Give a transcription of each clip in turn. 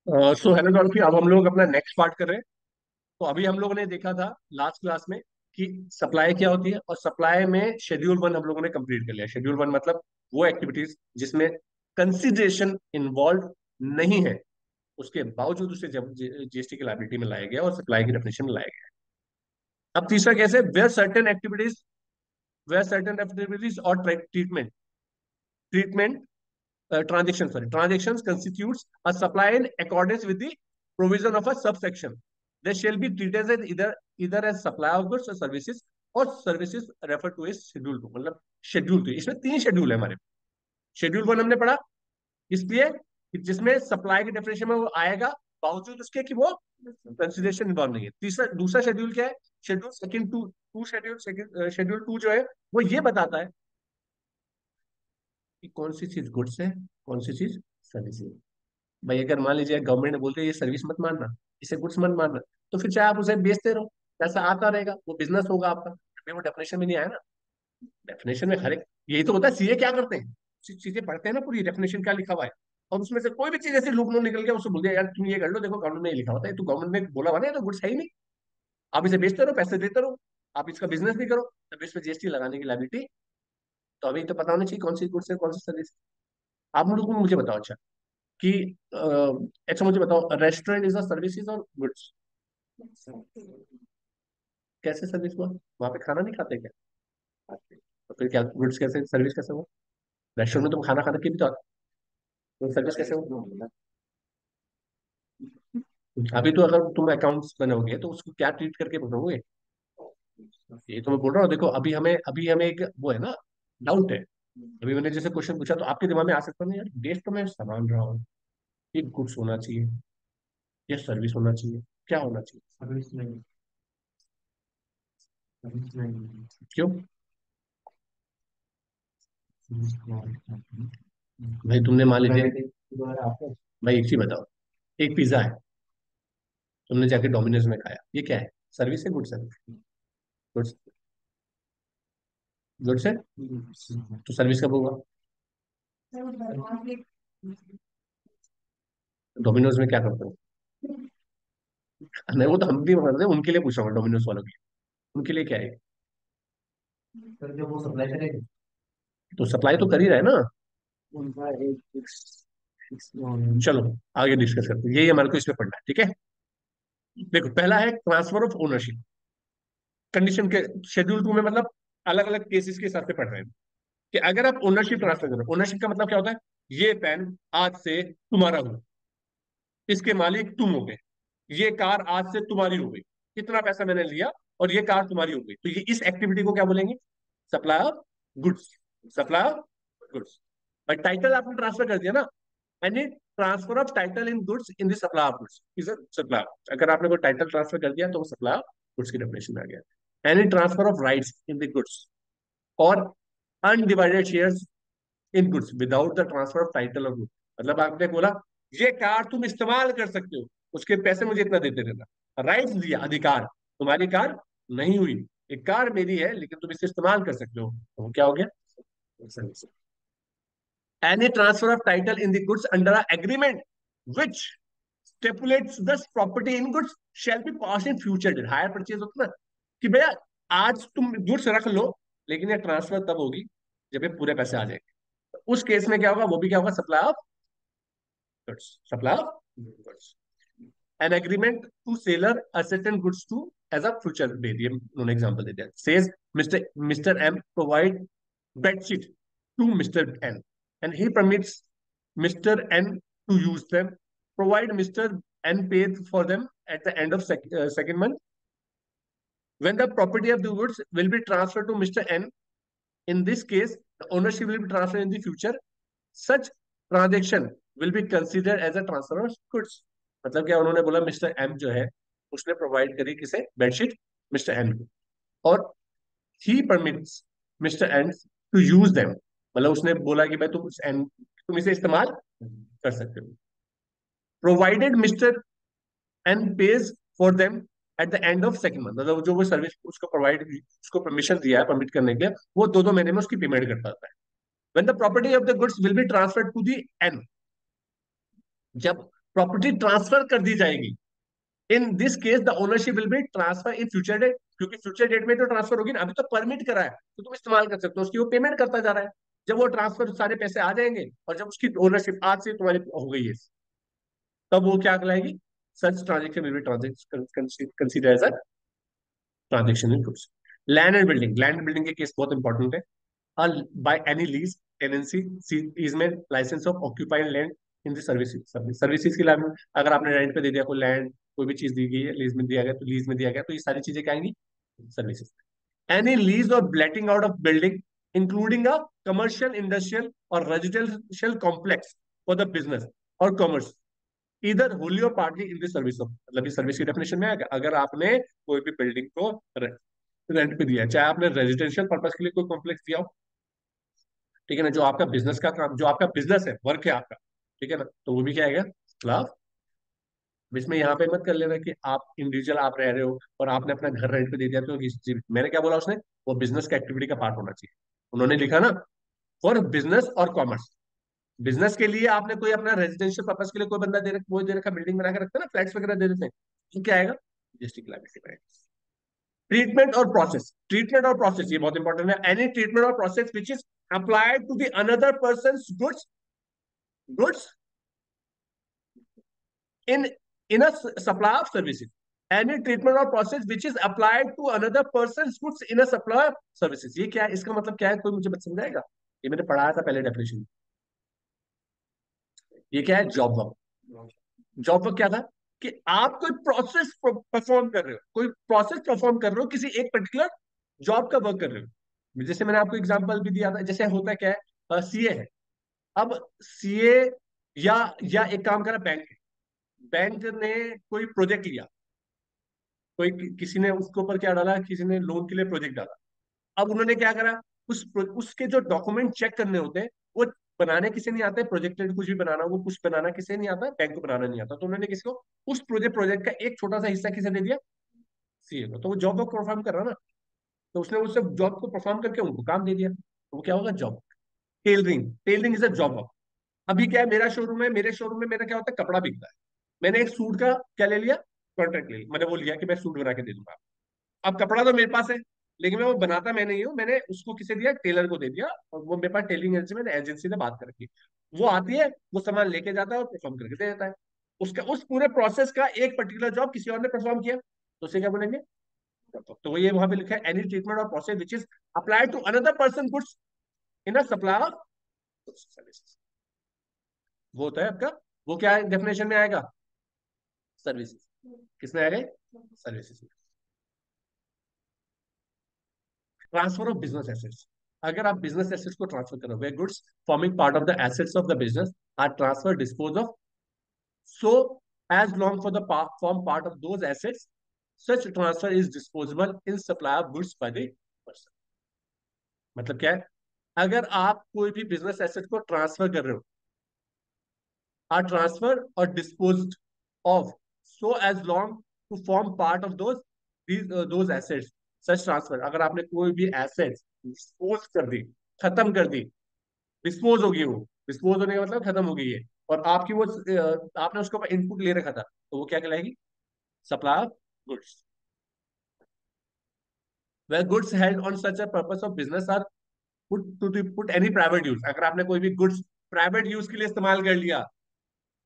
So hello डॉल्फी, अब हम लोग अपना नेक्स्ट पार्ट कर रहे हैं। तो अभी हम लोगों ने देखा था लास्ट क्लास में कि सप्लाई क्या होती है, और सप्लाई में शेड्यूल वन हम लोगों ने कंप्लीट कर लिया। शेड्यूल वन मतलब वो एक्टिविटीज जिसमें कंसिडरेशन इन्वॉल्व नहीं है, उसके बावजूद उसे जब जीएसटी की लायबिलिटी में लाया गया और सप्लाई की डेफिनेशन में लाया गया। अब तीसरा कैसे, वेयर सर्टेन एक्टिविटीज और treatment treatment transactions constitutes a supply in accordance with the provision of a subsection. They shall be treated as either as supply of goods or services, और services refer to is schedule two, मतलब schedule two. इसमें तीन schedule है हमारे। Schedule one हमने पढ़ा इसलिए कि जिसमें सप्लाई की डेफिनेशन में वो आएगा, बावजूद उसके कि वो कंसिडरेशन इन्वॉल्व नहीं है। तीसरा दूसरा शेड्यूल क्या है, schedule second two two schedule schedule two जो है वो ये बताता है कि कौन सी चीज गुड्स है, कौन सी चीज सर्विस है। भाई अगर मान लीजिए गवर्नमेंट ने बोल दिया ये सर्विस मत मानना, इसे गुड्स मत मानना, तो फिर चाहे आप उसे बेचते रहो, पैसा आता रहेगा, वो बिजनेस होगा आपका। अभी वो डेफिनेशन में नहीं आया ना। डेफिनेशन में हर एक, यही तो होता है। सीए क्या करते हैं, चीजें पढ़ते हैं ना, पूरी डेफिनेशन क्या लिखा हुआ है, और उसमें से कोई भी चीज ऐसी लूप निकल गया, उसको बोल दिया यार तुम ये कर लो, देखो कानून में ये लिखा होता है, तो गवर्नमेंट ने बोला हुआ ना, ये तो गुड्स है ही नहीं, आप इसे बेचते रहो, पैसे देते रहो, आप इसका बिजनेस नहीं करो, तब इस पर जीएसटी लगाने की लायबिलिटी। तो अभी तो पता होना चाहिए कौन सी गुड्स है, कौन सी सर्विस। आप लोग मुझे बताओ अच्छा कि अच्छा मुझे बताओ, रेस्टोरेंट इज अ सर्विसेज और गुड्स? कैसे सर्विस हुआ, वहां पे खाना नहीं खाते क्या? तो फिर क्या गुड्स कैसे, सर्विस कैसे हुआ? रेस्टोरेंट में तुम खाना खाते भी तो आते, तो सर्विस कैसे हुआ? अभी तो अगर तुम अकाउंट्स बनाओगे तो उसको क्या ट्रीट करके बनाओगे? ये तो मैं बोल रहा हूँ, देखो अभी हमें एक वो है ना, डाउट है। अभी मैंने जैसे क्वेश्चन पूछा तो आपके दिमाग में आ सकता है यार, देश तो मैं संभाल रहा हूँ, ये गुड्स होना चाहिए या सर्विस होना चाहिए, क्या होना चाहिए? सर्विस नहीं, सर्विस नहीं। क्यों? भाई तुमने मान लीजिए, भाई एक चीज बताओ, एक पिज्जा है, तुमने जाके डोमिनोज में खाया, ये क्या है, सर्विस है गुड्स है? गुड्स, गुड्स है, तो सर्विस कब होगा? डोमिनोज में क्या करते हो? नहीं वो तो हम भी करते हैं, उनके लिए पूछ रहा हूँ, डोमिनोज वालों के लिए, उनके लिए क्या है? सर जब वो सप्लाई करेगा, तो सप्लाई तो कर ही रहा है ना उनका एक चलो आगे डिस्कस करते हैं, यही हमारे को इसमें पढ़ना है, ठीक है। देखो पहला है ट्रांसफर ऑफ ओनरशिप कंडीशन के, शेड्यूल टू में मतलब अलग अलग केसेस के हिसाब से पढ़ रहे हैं कि अगर आप ओनरशिप ट्रांसफर करो, ओनरशिप का मतलब क्या होता है, ये पेन आज से तुम्हारा हुआ, इसके मालिक तुम हो गए, ये कार आज से तुम्हारी हो गई, इतना पैसा मैंने लिया और ये कार तुम्हारी हो गई, तो ये इस एक्टिविटी को क्या बोलेंगे, supply of goods, supply of goods. भाई टाइटल आपने ट्रांसफर कर दिया ना, any transfer of title in goods in the supply of goods is a supply. अगर आपने कोई टाइटल ट्रांसफर कर दिया तो वो सप्लाई ऑफ गुड्स की डेफिनेशन में आ गया। Any transfer of rights in the goods और undivided shares in goods without the transfer of title of goods. मतलब आपने बोला ये कार तुम इस्तेमाल कर सकते हो, उसके पैसे मुझे इतना देते रहना, राइट्स दिया, अधिकार, तुम्हारी कार नहीं हुई, एक कार मेरी है लेकिन तुम इसे इस्तेमाल कर सकते हो, तो वो क्या हो गया? Any transfer of title in the goods under a agreement which stipulates the property in goods shall be pass in future date. Hire purchase होता है ना कि भैया आज तुम गुड्स रख लो, लेकिन ये ट्रांसफर तब होगी जब ये पूरे पैसे आ जाएंगे। तो उस केस में क्या होगा, वो भी क्या होगा, supply of goods, supply of goods. An agreement to seller a certain goods to as a future दे दिए, उन्होंने एग्जांपल दे दिया, says mister mister M provide bedsheet to mister N and he permits mister N to use them, provide mister N paid for them at the end of second month, when the property of the goods will be transferred to Mr. N. In this case, the ownership will be transferred in the future. Such transaction will be considered as a transfer of goods. मतलब क्या उन्होंने बोला, mister M जो है उसने provide करी किसे, bedsheet, mister N को, और he permits mister N to use them, मतलब उसने बोला कि भाई तुम इसे इस्तेमाल कर सकते हो, provided mister and page for them at the end of second month. मतलब जो वो सर्विस उसको प्रोवाइड, उसको परमिशन दिया है परमिट करने के लिए, वो दो दो महीने में उसकी पेमेंट करता है। When the property of the goods will be transferred to the an, जब प्रॉपर्टी ट्रांसफर कर दी जाएगी। In this case the ownership will be transfer in future date, क्योंकि फ्यूचर डेट में तो ट्रांसफर होगी ना, अभी तो परमिट करा है तो तुम इस्तेमाल कर सकते हो, उसकी वो पेमेंट करता जा रहा है। जब वो ट्रांसफर सारे पैसे आ जाएंगे और जब उसकी ओनरशिप आज से तुम्हारी हो गई है, तब वो क्या कहलाएगी? Such transaction will be transaction consider as a transaction in goods. Land and building, land and building के केस बहुत इंपॉर्टेंट है। By any lease, tenancy, easement, licence of occupying land in the services, services के लिए अगर आपने rent पे दे दिया कोई लैंड, कोई भी चीज दी गई है लीज में दिया गया, तो लीज में दिया गया तो ये सारी चीजें क्या आएंगी? सर्विसेज। एनी लीज और letting out of building including a commercial, industrial और residential complex for the business और कॉमर्स, इधर होली और partly in the service of, मतलब ये सर्विस की डेफिनेशन में आएगा। अगर आपने कोई भी बिल्डिंग को रेंट पे दिया है, चाहे आपने रेजिडेंशियल पर्पज के लिए कोई कॉम्प्लेक्स दिया हो, ठीक है ना, जो आपका बिजनेस का काम, जो आपका बिजनेस है, वर्क है आपका, ठीक है ना, तो वो भी क्या आएगा? खिलाफ। इसमें यहाँ पे मत कर लेना कि आप इंडिविजुअल आप रह रहे हो और आपने अपना घर रेंट पे दे दिया, तो मैंने क्या बोला उसने, वो बिजनेस का एक्टिविटी का पार्ट होना चाहिए। उन्होंने लिखा ना, फॉर बिजनेस और कॉमर्स। बिजनेस के लिए आपने कोई अपना रेजिडेंशियल पर्पज के लिए कोई बंदा दे रखा, वो दे रखा, बिल्डिंग बना के रखता है ना, फ्लैट्स वगैरह दे देते हैं, तो क्या आएगा? जीएसटी की लायबिलिटी में। Treatment or process, treatment or process ये बहुत इंपॉर्टेंट है। Any treatment or process which is applied to the another person goods, goods in in a supply of services, any treatment or process which is applied to another person's goods in a supply of services। ये क्या है, इसका मतलब क्या है, कोई मुझे बता समझाएगा? ये मैंने पढ़ाया था पहले डेफिनेशन। ये क्या है? Job work. जॉब वर्क क्या था? कि आप कोई प्रोसेस परफॉर्म कर रहे हो, कोई प्रोसेस परफॉर्म कर रहे हो, किसी एक पर्टिकुलर जॉब का वर्क कर रहे हो। जैसे मैंने आपको एग्जांपल भी दिया था, जैसे होता क्या है, सीए है। अब सीए या एक काम करा बैंक, बैंक ने कोई प्रोजेक्ट लिया, कोई किसी ने उसके ऊपर क्या डाला, किसी ने लोन के लिए प्रोजेक्ट डाला। अब उन्होंने क्या करा, उसके जो डॉक्यूमेंट चेक करने होते हैं, वो बनाने किसे नहीं आते, प्रोजेक्टेड कुछ भी बनाना, वो कुछ बनाना किसे नहीं आता, बैंक को बनाना नहीं आता, तो उन्होंने किसी को उस प्रोजेक्ट का एक छोटा सा हिस्सा किसे दे दिया? सीए को। तो वो जॉब को परफॉर्म कर रहा ना, तो उसने उससे जॉब को परफॉर्म करके उनको काम दे दिया, तो वो क्या होगा? Job. Tailoring, tailoring is a job work. अभी क्या है, मेरा शोरूम है, मेरे शोरूम में मेरा क्या होता है, कपड़ा बिकता है। मैंने एक सूट का क्या ले लिया, कॉन्ट्रैक्ट ले लिया, मैंने वो लिया कि मैं सूट बना के दे दूंगा। अब कपड़ा तो मेरे पास है, लेकिन मैं वो बनाता मैं नहीं हूँ, मैंने उसको किसे दिया, टेलर को दे दिया, और वो मेरे पास टेलिंग एजेंसी, मैंने एजेंसी से बात कर रखी। वो आती है, वो सामान लेके जाता है और परफॉर्म करके दे देता है। उसका उस पूरे प्रोसेस का एक पर्टिकुलर जॉब किसी और ने परफॉर्म किया, तो उसे क्या बोलेंगे? तो ये वहां पे लिखा है, any treatment or process which is applied to another person goods in a supply of services, वो होता है आपका, वो क्या डेफिनेशन में आएगा? सर्विसेज। किसमें आएगा? Services. Transfer of business assets, अगर आप बिजनेस एसेट्स को ट्रांसफर करोगे, goods forming part of the assets of the business are transfer dispose of, so as long for the form part of those assets, such transfer is disposable in supply of goods by the person. मतलब क्या है, अगर आप कोई भी business asset को transfer कर रहे हो, are transfer or dispose of, so as long to form part of those assets, such transfer, अगर आपने कोई भी एसेट्स डिस्पोज कर दी, खत्म कर दी, डिस्पोज होगी, वो डिस्पोज होने का मतलब खत्म हो गई है, और आपकी वो आपने उसके ऊपर इनपुट ले रखा था, तो वो क्या कहलाएगी? Supply of goods. Where goods held on such a purpose of business are put any private use, अगर आपने कोई भी गुड्स प्राइवेट यूज के लिए इस्तेमाल कर लिया,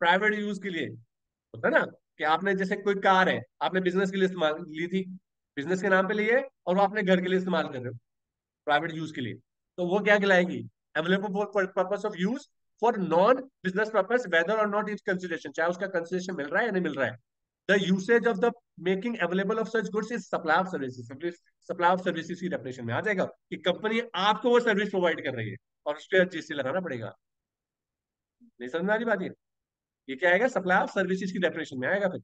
प्राइवेट यूज के लिए, होता है ना, कि आपने जैसे कोई कार है, आपने बिजनेस के लिए इस्तेमाल ली थी, बिजनेस के नाम पे लिए, और वो आपने घर के लिए इस्तेमाल कर रहे हो, प्राइवेट यूज के लिए, तो वो क्या कहलाएगी? Available for purpose of use for non business purpose whether और नॉट इज कंसिडरेशन, चाहे उसका कंसिडरेशन मिल रहा है या नहीं मिल रहा है। The usage of the making available of such goods is supply of services, supply of services की डेफिनेशन में आ जाएगा कि कंपनी आपको वो सर्विस प्रोवाइड कर रही है और उस पर जीएसटी लगाना पड़ेगा। नहीं समझ में आ रही बात? ये क्या आएगा? सप्लाई ऑफ सर्विसेज की डेफिनेशन में आएगा फिर।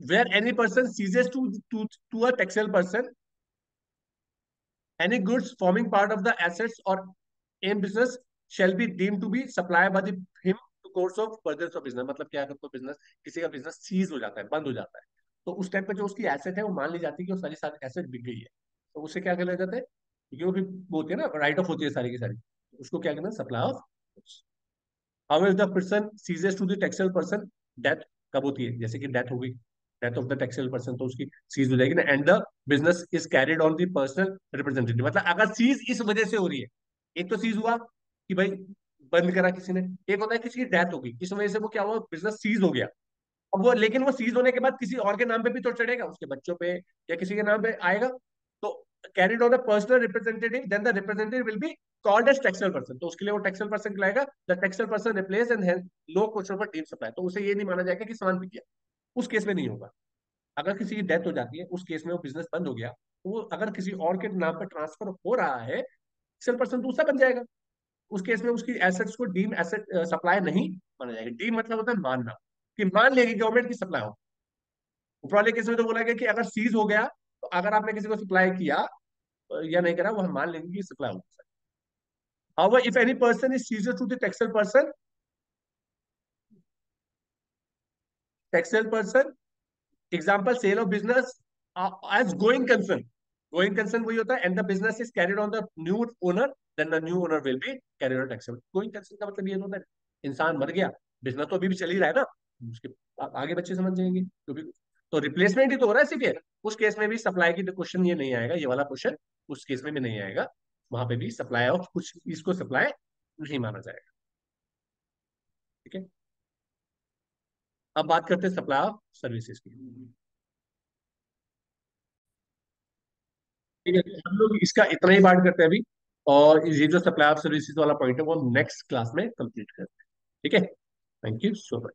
Where any person ceases to a textile person any goods forming part of the assets or in business shall be deemed to be supplied by the him to course of furtherance of business। मतलब क्या, अगर कोई business, किसी का business seize हो जाता है, बंद हो जाता है, तो उस टाइम पे जो उसकी एसेट है वो मान ली जाती है कि वो सारी सारी एसेट बिक गई है, तो उसे क्या कहला जाता है? क्योंकि वो भी वो होती है ना, राइट ऑफ होती है सारी की सारी, उसको क्या कहना है? Supply of. How is the person ceases to the taxable person, death कब होती है, जैसे कि डेथ हो गई, death of the taxable person, तो उसकी सीज हो जाएगी ना। And the business is carried on the personal representative, मतलब अगर सीज इस वजह से हो रही है, एक तो सीज हुआ कि भाई बंद करा किसी ने, एक होता है किसी की डेथ होगी, इस वजह से वो क्या हुआ, बिजनेस सीज हो गया। अब वो, लेकिन वो सीज होने के बाद किसी और के नाम पे भी तो चढ़ेगा, उसके बच्चों पे या किसी के नाम पे आएगा, तो carried on the personal representative, then the representative will be called as taxable person, तो उसके लिए वो टैक्सेबल पर्सन कहलाएगा। The taxable person replace and has no question for deem supply, तो उसे ये नहीं माना जाएगा कि सामान बिक गया, उस केस में नहीं होगा। अगर किसी की डेथ हो जाती है, उस केस में वो बिजनेस बंद हो गया, तो वो अगर किसी और के नाम पर ट्रांसफर हो रहा है, टैक्सेबल पर्सन दूसरा बन जाएगा। उस केस में उसकी एसेट्स को डीम एसेट सप्लाई नहीं माना जाएगा। डीम मतलब होता है मानना, कि मान लेगी गवर्नमेंट की सप्लाई हो। ऊपर वाले केस में तो बोला गया कि अगर सीज हो गया, तो अगर आपने किसी को सप्लाई किया या नहीं करा, वो हम मान लेंगे कि सप्लाई हो गया। However, if any person is seized to the taxable person, example, sale of business as going concern. Going concern वही होता है, and the business is carried on the new owner, then the new owner will be carried on taxable. Going concern का मतलब ये होता है, इंसान मर गया, बिजनेस तो अभी भी चल ही रहा है ना, उसके आगे बच्चे समझ जाएंगे, तो रिप्लेसमेंट ही तो हो रहा है सिर्फ ये। उस केस में भी सप्लाई की क्वेश्चन ये नहीं आएगा, ये वाला क्वेश्चन उस केस में भी नहीं आएगा, वहां पे भी सप्लाई ऑफ कुछ इसको सप्लाई नहीं माना जाएगा। ठीक है, अब बात करते हैं सप्लाई ऑफ सर्विसेज की। ठीक है, तो हम लोग इसका इतना ही बात करते हैं अभी, और ये जो सप्लाई ऑफ सर्विसेज वाला पॉइंट है वो हम नेक्स्ट क्लास में कंप्लीट करते हैं। ठीक है, थैंक यू सो मच।